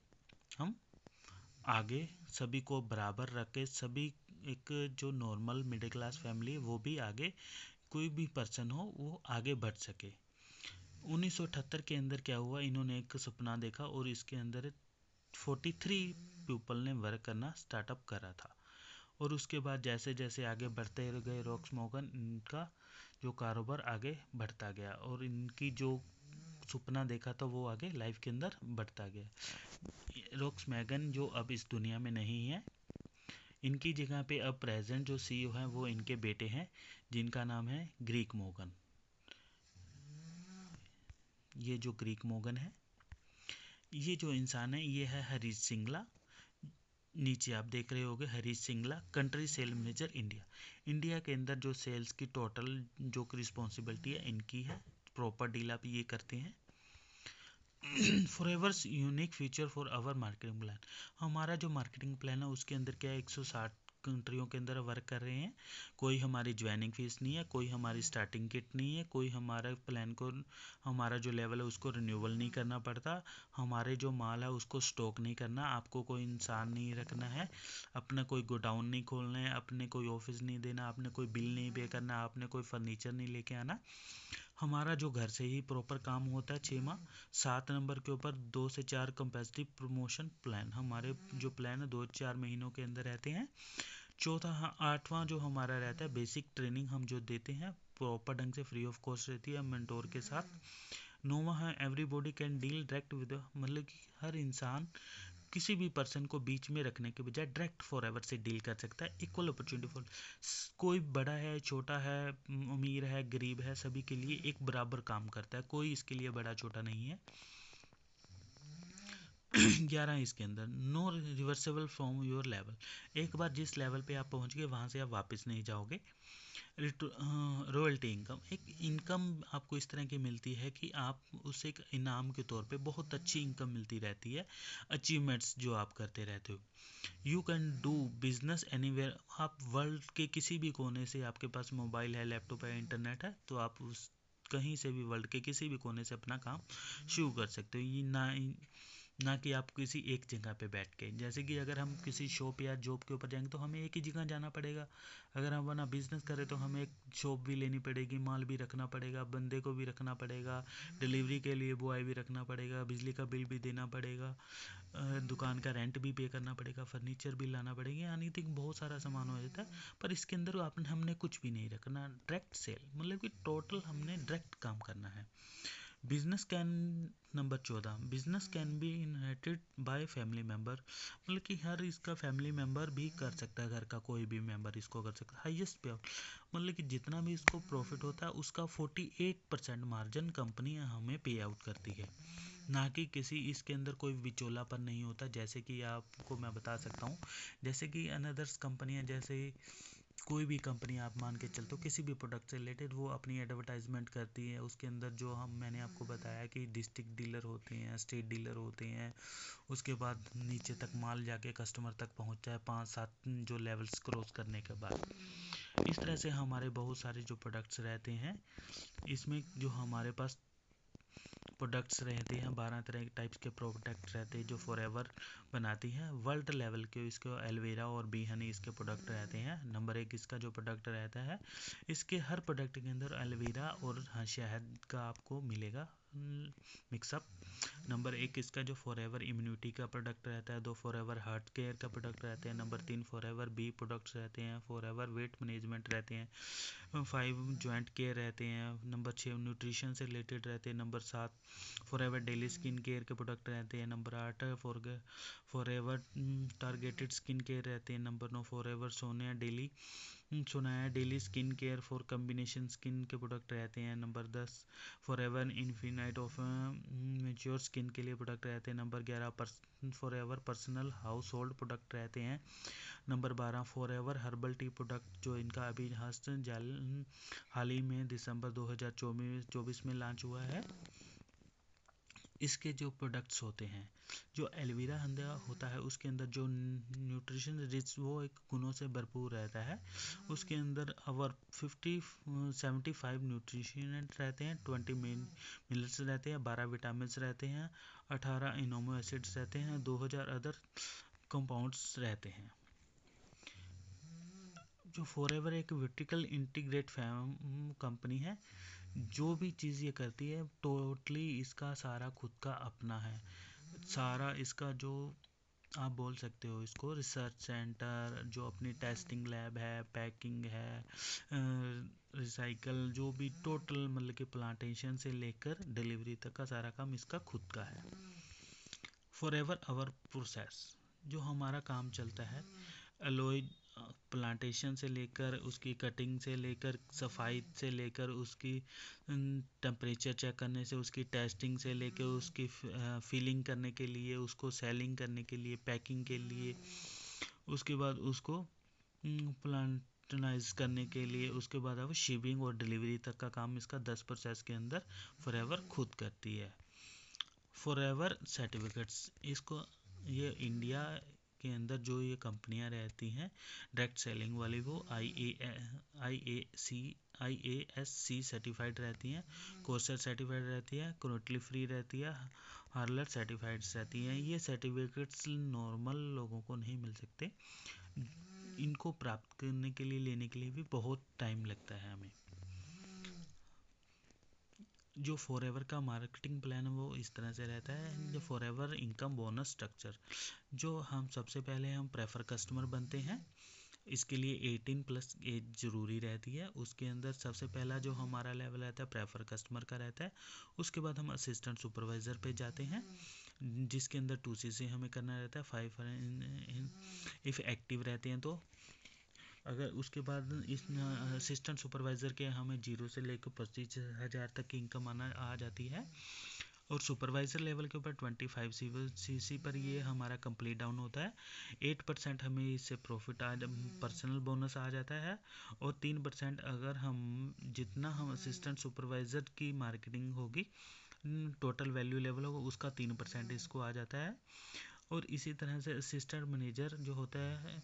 Speaker 1: हम आगे सभी को बराबर रख के, सभी एक जो नॉर्मल मिडिल क्लास फैमिली है वो भी आगे, कोई भी पर्सन हो वो आगे बढ़ सके। 1978 के अंदर क्या हुआ, इन्होंने एक सपना देखा और इसके अंदर 43 पीपल ने वर्क करना स्टार्टअप करा था। और उसके बाद जैसे जैसे आगे बढ़ते गए रॉक्स मॉर्गन, इनका जो कारोबार आगे बढ़ता गया और इनकी जो सपना देखा था वो आगे लाइफ के अंदर बढ़ता गया। रॉक्स मैगन जो अब इस दुनिया में नहीं है, इनकी जगह पे अब प्रेजेंट जो सीईओ हैं वो इनके बेटे हैं जिनका नाम है ग्रीक मोगन। ये जो ग्रीक मोगन है, ये जो इंसान है ये है हरीश सिंगला। नीचे आप देख रहे होंगे Harish Singla, country sale manager India. India के अंदर जो सेल्स की टोटल जो रिस्पॉन्सिबिलिटी है इनकी है, प्रॉपर डील आप ये करते हैं। Forever's unique feature for our marketing plan. हमारा जो मार्केटिंग प्लान है उसके अंदर क्या है, 160 कंट्रियों के अंदर वर्क कर रहे हैं। कोई हमारी ज्वाइनिंग फीस नहीं है, कोई हमारी स्टार्टिंग किट नहीं है, कोई हमारा प्लान को, हमारा जो लेवल है उसको रिन्यूअल नहीं करना पड़ता, हमारे जो माल है उसको स्टॉक नहीं करना, आपको कोई इंसान नहीं रखना है, अपना कोई गोडाउन नहीं खोलना है, अपने कोई ऑफिस नहीं देना, आपने कोई बिल नहीं पे करना, आपने कोई फर्नीचर नहीं लेके आना। हमारा जो घर से ही प्रॉपर काम होता है 6 माह। 7 नंबर के ऊपर 2 से 4 कंपेटिटिव प्रमोशन प्लान, हमारे जो प्लान है 2-4 महीनों के अंदर रहते हैं। चौथा 8वां जो हमारा रहता है बेसिक ट्रेनिंग हम जो देते हैं प्रॉपर ढंग से फ्री ऑफ कॉस्ट रहती है मेंटोर के साथ। 9वां है everybody can deal direct with, मतलब कि हर इंसान किसी भी पर्सन को बीच में रखने के बजाय डायरेक्ट फॉरएवर से डील कर सकता है। इक्वल अपॉर्चुनिटी फॉर, कोई बड़ा है छोटा है, अमीर है गरीब है, सभी के लिए एक बराबर काम करता है, कोई इसके लिए बड़ा छोटा नहीं है। 11 इसके अंदर no reversible from your level, एक बार जिस लेवल पे आप पहुंच गए वहां से आप वापस नहीं जाओगे। रॉयल्टी इनकम, एक इनकम आपको इस तरह की मिलती है कि आप उसे एक इनाम के तौर पे बहुत अच्छी इनकम मिलती रहती है, अचीवमेंट्स जो आप करते रहते हो। You can do business anywhere, आप वर्ल्ड के किसी भी कोने से, आपके पास मोबाइल है, लैपटॉप है, इंटरनेट है, तो आप उस कहीं से भी वर्ल्ड के किसी भी कोने से अपना काम शुरू कर सकते हो। ये ना कि आप किसी एक जगह पे बैठ के, जैसे कि अगर हम किसी शॉप या जॉब के ऊपर जाएंगे तो हमें एक ही जगह जाना पड़ेगा। अगर हम अपना बिजनेस करें तो हमें एक शॉप भी लेनी पड़ेगी, माल भी रखना पड़ेगा, बंदे को भी रखना पड़ेगा, डिलीवरी के लिए बॉय भी रखना पड़ेगा, बिजली का बिल भी देना पड़ेगा, दुकान का रेंट भी पे करना पड़ेगा, फर्नीचर भी लाना पड़ेगा, यानी कि बहुत सारा सामान हो जाता है। पर इसके अंदर आपने हमने कुछ भी नहीं रखना, डायरेक्ट सेल, मतलब कि टोटल हमने डायरेक्ट काम करना है। Business can, number 14, business can be inherited by family member, मतलब कि हर इसका फैमिली मेम्बर भी कर सकता है, घर का कोई भी मेम्बर इसको कर सकता है। हाईएस्ट पे आउट, मतलब कि जितना भी इसको प्रॉफिट होता है उसका 48% मार्जिन कंपनी हमें पे आउट करती है, ना कि किसी इसके अंदर कोई विचोलापन नहीं होता। जैसे कि आपको मैं बता सकता हूँ, जैसे कि अनदर्स कंपनियाँ, जैसे कोई भी कंपनी आप मान के चलते हो किसी भी प्रोडक्ट से रिलेटेड, वो अपनी एडवर्टाइजमेंट करती है, उसके अंदर जो हम मैंने आपको बताया कि डिस्ट्रिक्ट डीलर होते हैं, स्टेट डीलर होते हैं, उसके बाद नीचे तक माल जाके कस्टमर तक पहुंचता है 5-7 जो लेवल्स क्रॉस करने के बाद। इस तरह से हमारे बहुत सारे जो प्रोडक्ट्स रहते हैं, इसमें जो हमारे पास प्रोडक्ट्स रहते हैं 12 तरह के टाइप्स के प्रोडक्ट रहते हैं जो फॉरएवर बनाती हैं। वर्ल्ड लेवल के इसके एलोवेरा और बी हनी इसके प्रोडक्ट रहते हैं। नंबर 1 इसका जो प्रोडक्ट रहता है, इसके हर प्रोडक्ट के अंदर एलोवेरा और शहद का आपको मिलेगा
Speaker 2: मिक्सअप। नंबर 1 इसका जो फॉरएवर इम्यूनिटी का प्रोडक्ट रहता है, 2 फॉरएवर हार्ट केयर का प्रोडक्ट रहते हैं, नंबर 3 फॉरएवर बी प्रोडक्ट्स रहते हैं, फॉरएवर वेट मैनेजमेंट रहते हैं, 5 जॉइंट केयर रहते हैं, नंबर 6 न्यूट्रिशन से रिलेटेड रहते हैं, number 7 Forever daily skin care के प्रोडक्ट रहते हैं, number 8 Forever targeted skin care रहते हैं, number 9 Forever Sonya daily skin care for combination skin के प्रोडक्ट रहते हैं, number 10 Forever infinite of mature skin के लिए प्रोडक्ट रहते हैं, number 11 Forever personal household product रहते हैं, number 12 Forever herbal tea product जो इनका अभी हाल ही में दिसंबर 2024 में लॉन्च हुआ है। इसके जो प्रोडक्ट्स होते हैं, जो एलोवेरा होता है उसके अंदर जो न्यूट्रिशन रिच वो एक गुणों से भरपूर रहता है। उसके अंदर 75 न्यूट्रिशनेंट रहते हैं, 20 मिनरल्स रहते हैं, 12 विटामिन रहते हैं, 18 इनोमो एसिड्स रहते हैं, 2000 अदर कंपाउंड्स रहते हैं। जो फॉरएवर एक वर्टिकल इंटीग्रेट कंपनी है, जो भी चीज़ ये करती है टोटली इसका सारा खुद का अपना है। सारा इसका जो आप बोल सकते हो इसको रिसर्च सेंटर, जो अपनी टेस्टिंग लैब है, पैकिंग है, रिसाइकल, जो भी टोटल मतलब कि प्लांटेशन से लेकर डिलीवरी तक का सारा काम इसका खुद का है। फॉरएवर आवर प्रोसेस जो हमारा काम चलता है, एलोई प्लांटेशन से लेकर उसकी कटिंग से लेकर सफाई से लेकर उसकी टेम्परेचर चेक करने से, उसकी टेस्टिंग से लेकर उसकी फीलिंग करने के लिए, उसको सेलिंग करने के लिए, पैकिंग के लिए, उसके बाद उसको प्लांटनाइज करने के लिए, उसके बाद अब शिपिंग और डिलीवरी तक का काम इसका 10 प्रोसेस के अंदर फॉरएवर खुद करती है। फॉरएवर सर्टिफिकेट्स इसको ये इंडिया के अंदर जो ये कंपनियां रहती हैं डायरेक्ट सेलिंग वाली, वो IASC सर्टिफाइड रहती हैं, कोर्सर सर्टिफाइड रहती है, क्रुएल्टी फ्री रहती है, हार्लर सर्टिफाइड रहती हैं। ये सर्टिफिकेट्स नॉर्मल लोगों को नहीं मिल सकते, इनको प्राप्त करने के लिए, लेने के लिए भी बहुत टाइम लगता है हमें। जो फॉरएवर का मार्केटिंग प्लान है वो इस तरह से रहता है। जो फॉरएवर इनकम बोनस स्ट्रक्चर, जो हम सबसे पहले हम प्रेफर कस्टमर बनते हैं, इसके लिए 18+ एज ज़रूरी रहती है। उसके अंदर सबसे पहला जो हमारा लेवल रहता है प्रेफर कस्टमर का रहता है। उसके बाद हम असिस्टेंट सुपरवाइज़र पे जाते हैं, जिसके अंदर 2CC हमें करना रहता है, 5 इफ़ एक्टिव रहते हैं तो। अगर उसके बाद इस असिस्टेंट सुपरवाइज़र के हमें 0 से लेकर 25,000 तक की इनकम आ जाती है, और सुपरवाइज़र लेवल के ऊपर 25 CC पर ये हमारा कंप्लीट डाउन होता है। 8% हमें इससे प्रॉफिट पर्सनल बोनस आ जाता है, और 3% अगर हम जितना हम असिस्टेंट सुपरवाइज़र की मार्केटिंग होगी, टोटल वैल्यू लेवल होगा, उसका 3% इसको आ जाता है। और इसी तरह से असिस्टेंट मैनेजर जो होता है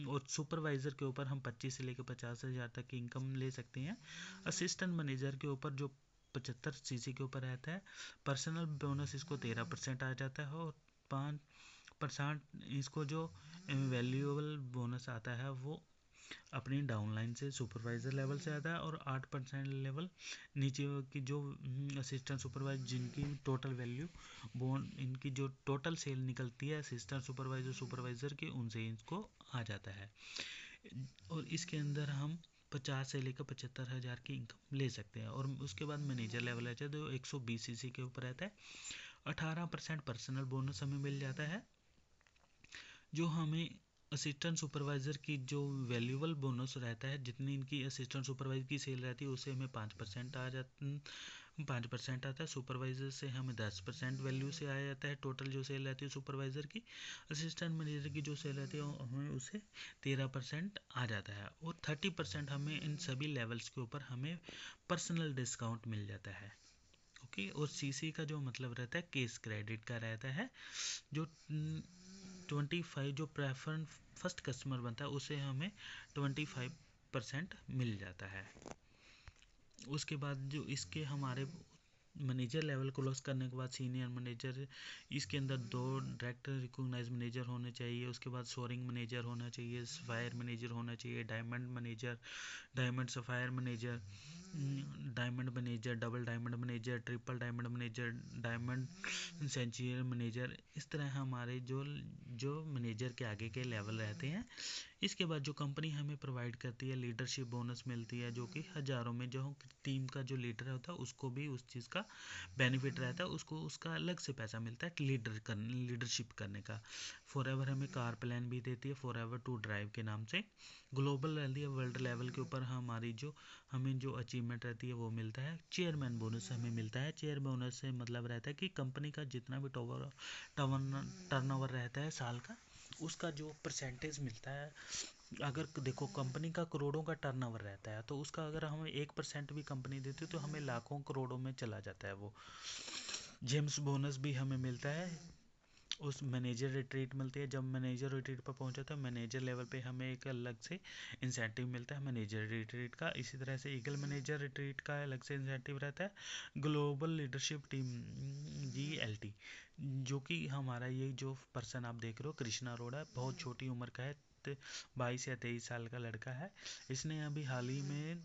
Speaker 2: और सुपरवाइज़र के ऊपर हम 25 से लेकर 50,000 तक की इनकम ले सकते हैं। असिस्टेंट मैनेजर के ऊपर जो 75 CC के ऊपर रहता है, पर्सनल बोनस इसको 13% आ जाता है, और 5% इसको जो वैल्यूएबल बोनस आता है वो अपनी डाउनलाइन से सुपरवाइज़र लेवल से आता है, और 8% लेवल नीचे की जो असिस्टेंट सुपरवाइजर जिनकी टोटल वैल्यू इनकी जो टोटल सेल निकलती है असिस्टेंट सुपरवाइज़र की, उनसे इनको आ जाता है। और इसके अंदर हम 50 से लेकर 75,000 की इनकम ले सकते हैं। और उसके बाद मैनेजर लेवल रहता है जो 120 CC के ऊपर रहता है। 18% पर्सनल बोनस हमें मिल जाता है, जो हमें असिस्टेंट सुपरवाइज़र की जो वैल्यूएबल बोनस रहता है, जितनी इनकी असिस्टेंट सुपरवाइज़र की सेल रहती है उससे हमें 5% 5% आता है। सुपरवाइज़र से हमें 10% वैल्यू से आ जाता है, टोटल जो सेल रहती है सुपरवाइज़र की। असिस्टेंट मैनेजर की जो सेल रहती है हमें उससे 13% आ जाता है, और 30% हमें इन सभी लेवल्स के ऊपर हमें पर्सनल डिस्काउंट मिल जाता है। ओके। और CC का जो मतलब रहता है केस क्रेडिट का रहता है, जो 25 जो प्रेफर फर्स्ट कस्टमर बनता है उसे हमें 25% मिल जाता है। उसके बाद जो इसके हमारे मैनेजर लेवल क्रॉस करने के बाद सीनियर मैनेजर, इसके अंदर 2 डायरेक्ट रिकॉग्नाइज मैनेजर होने चाहिए, उसके बाद सोरिंग मैनेजर होना चाहिए, सफायर मैनेजर होना चाहिए, diamond manager, diamond sapphire manager, diamond manager, double diamond manager, triple diamond manager, diamond Centurion manager. इस तरह हमारे जो जो मैनेजर के आगे के लेवल रहते हैं। इसके बाद जो कंपनी हमें प्रोवाइड करती है लीडरशिप बोनस मिलती है, जो कि हज़ारों में, जो टीम का जो लीडर होता है उसको भी उस चीज़ का बेनिफिट रहता है, उसको उसका अलग से पैसा मिलता है लीडरशिप करने का। फॉर एवर हमें कार प्लान भी देती है, फॉर एवर टू ड्राइव के नाम से। ग्लोबल रहती है, वर्ल्ड लेवल के ऊपर हमारी जो हमें जो अचीवमेंट रहती है वो मिलता है। चेयरमैन बोनस हमें मिलता है। चेयर बोनस से मतलब रहता है कि कंपनी का जितना भी टर्नओवर रहता है साल का, उसका जो परसेंटेज मिलता है। अगर देखो कंपनी का करोड़ों का टर्नओवर रहता है, तो उसका अगर हमें 1% भी कंपनी देती है तो हमें लाखों करोड़ों में चला जाता है वो। जेम्स बोनस भी हमें मिलता है। उस मैनेजर रिट्रीट मिलती है, जब मैनेजर रिट्रीट पर पहुंचा तो मैनेजर लेवल पे हमें एक अलग से इंसेंटिव मिलता है मैनेजर रिट्रीट का। इसी तरह से ईगल मैनेजर रिट्रीट का अलग से इंसेंटिव रहता है। ग्लोबल लीडरशिप टीम GLT, जो कि हमारा ये जो पर्सन आप देख रहे हो कृष्णा अरोड़ा, बहुत छोटी उम्र का है, 22 या 23 साल का लड़का है। इसने अभी हाल ही में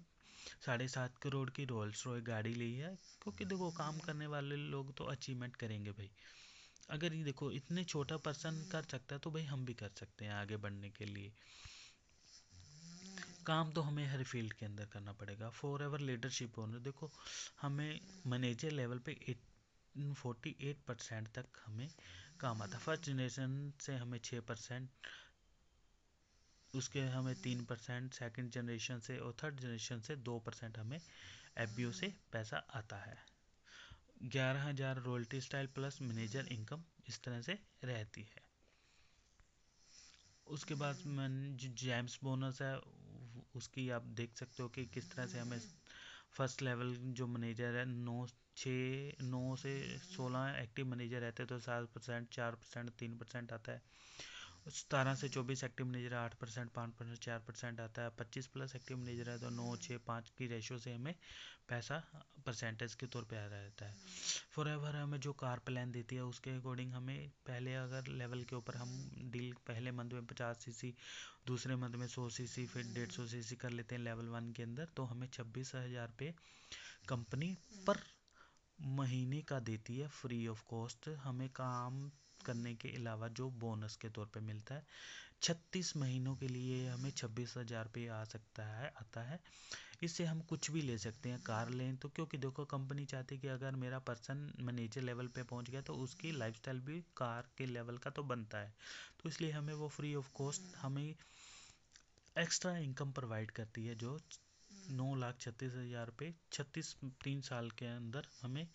Speaker 2: 7.5 करोड़ की रोल्स रॉय गाड़ी ली है। क्योंकि देखो काम करने वाले लोग तो अचीवमेंट करेंगे भाई। अगर ये देखो इतने छोटा पर्सन कर सकता है तो भाई हम भी कर सकते हैं आगे बढ़ने के लिए। काम तो हमें हर फील्ड के अंदर करना पड़ेगा। फॉर एवर लीडरशिप ओनर, देखो हमें मैनेजर लेवल पे 48% तक हमें काम आता है। फर्स्ट जनरेशन से हमें 6%, उसके हमें 3%, सेकंड जनरेशन से और थर्ड जनरेशन से 2% हमें FBO से पैसा आता है। 11,000 royalty style plus manager income इस तरह से रहती है। उसके बाद जो जेम्स बोनस है उसकी आप देख सकते हो कि किस तरह से हमें फर्स्ट लेवल जो मैनेजर है 9 से 16 एक्टिव मैनेजर रहते हैं तो 7%, 4%, 3% आता है। 17 से 24 एक्टिव मैनेजर 8%, 5%, 4% आता है। 25+ एक्टिव मैनेजर है तो 9, 6, 5 की रेशो से हमें पैसा परसेंटेज के तौर पे आ रहता है। फॉर एवर हमें जो कार प्लान देती है उसके अकॉर्डिंग हमें पहले अगर लेवल के ऊपर हम डील पहले मंथ में 50cc, दूसरे मंथ में 100cc, फिर 150cc कर लेते हैं लेवल 1 के अंदर, तो हमें 26,000 पे कंपनी पर महीने का देती है फ्री ऑफ कॉस्ट। हमें काम करने के अलावा जो बोनस के तौर पे मिलता है 36 महीनों के लिए हमें 26,000 पे आता है। इससे हम कुछ भी ले सकते हैं। कार लें तो, क्योंकि देखो कंपनी चाहती है कि अगर मेरा पर्सन मैनेजर लेवल पे पहुंच गया तो उसकी लाइफस्टाइल भी कार के लेवल का तो बनता है। तो इसलिए हमें वो फ्री ऑफ कॉस्ट हमें एक्स्ट्रा इनकम प्रोवाइड करती है, जो 9,36,000 पे 3 साल के अंदर हमें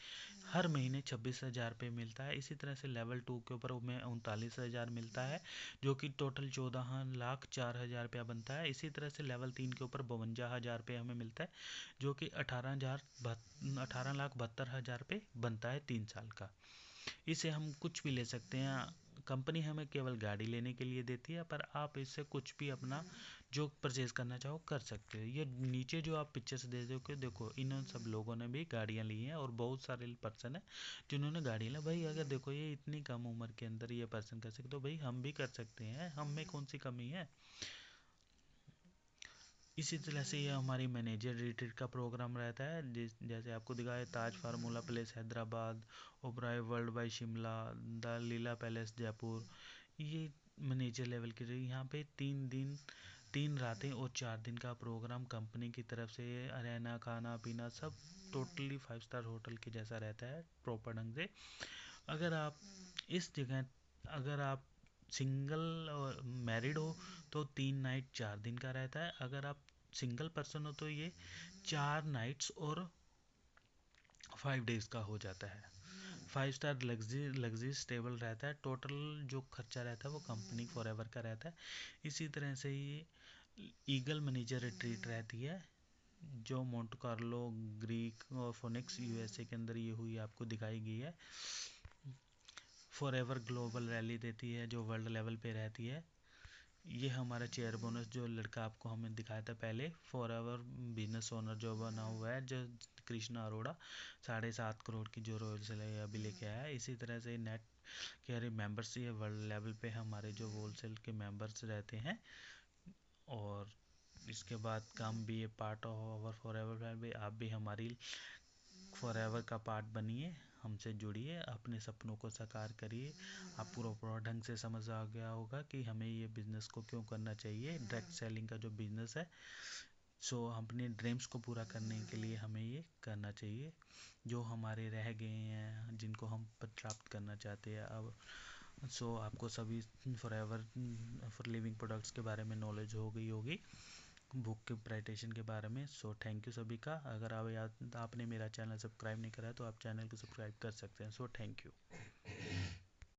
Speaker 2: हर महीने 26,000 पे मिलता है। इसी तरह से लेवल 2 के ऊपर हमें 39,000 मिलता है, जो कि टोटल 14,04,000 रुपया बनता है। इसी तरह से लेवल 3 के ऊपर 52,000 रुपये हमें मिलता है, जो कि 18,72,000 रुपये बनता है 3 साल का। इसे हम कुछ भी ले सकते हैं। कंपनी हमें केवल गाड़ी लेने के लिए देती है, पर आप इससे कुछ भी अपना जो परचेज करना चाहो कर सकते हो। ये नीचे जो आप पिक्चर्स दे दो कि देखो इन सब लोगों ने भी गाड़ियां ली हैं और बहुत सारे पर्सन है जिन्होंने गाड़ी ला। भाई अगर देखो ये इतनी कम उम्र के अंदर ये पर्सन कर सकते तो भाई हम भी कर सकते हैं, हम में कौन सी कमी है। इसी तरह से ये हमारी मैनेजर रिट्रीट का प्रोग्राम रहता है, जैसे आपको दिखाया Taj Falaknuma palace Hyderabad, Oberoi world by Shimla, the Leela palace Jaipur. ये मैनेजर लेवल के यहाँ पे 3 दिन 3 रातें और 4 दिन का प्रोग्राम कंपनी की तरफ से, रहना खाना पीना सब टोटली 5 स्टार होटल के जैसा रहता है प्रॉपर ढंग से। अगर आप इस जगह अगर आप सिंगल और मैरिड हो तो 3 नाइट 4 दिन का रहता है। अगर आप सिंगल पर्सन हो तो ये 4 नाइट्स और 5 डेज का हो जाता है। 5 स्टार लग्जरी स्टेबल रहता है। टोटल जो खर्चा रहता है वो कंपनी फॉर एवर का रहता है। इसी तरह से ये ईगल मैनेजर रिट्रीट रहती है, जो मोंटे कार्लो ग्रीक और फोनिक्स USA के अंदर ये हुई आपको दिखाई गई है। फॉर एवर ग्लोबल रैली देती है जो वर्ल्ड लेवल पे रहती है। ये हमारा चेयर बोनस जो लड़का आपको हमें दिखाया था पहले, फॉर एवर बिजनेस ओनर जो बना हुआ है, जो कृष्णा अरोड़ा, 7.5 करोड़ की जो रॉयल सेल अभी लेके आया है। इसी तरह से नेट के मेंबर्स ये वर्ल्ड लेवल पे हमारे जो होलसेल के मेंबर्स रहते हैं। और इसके बाद काम भी ये part of our for ever भी, आप भी हमारी फॉर एवर का पार्ट बनिए, हमसे जुड़िए, अपने सपनों को साकार करिए। आपको पूरा ढंग से समझ आ गया होगा कि हमें ये बिज़नेस को क्यों करना चाहिए, डायरेक्ट सेलिंग का जो बिज़नेस है। सो अपने ड्रीम्स को पूरा करने के लिए हमें ये करना चाहिए, जो हमारे रह गए हैं, जिनको हम प्राप्त करना चाहते हैं अब। सो आपको सभी for ever for living products के बारे में नॉलेज हो गई होगी, बुक के प्राइटेशन के बारे में। सो थैंक यू सभी का। अगर आपने मेरा चैनल सब्सक्राइब नहीं करा है तो आप चैनल को सब्सक्राइब कर सकते हैं। So thank you.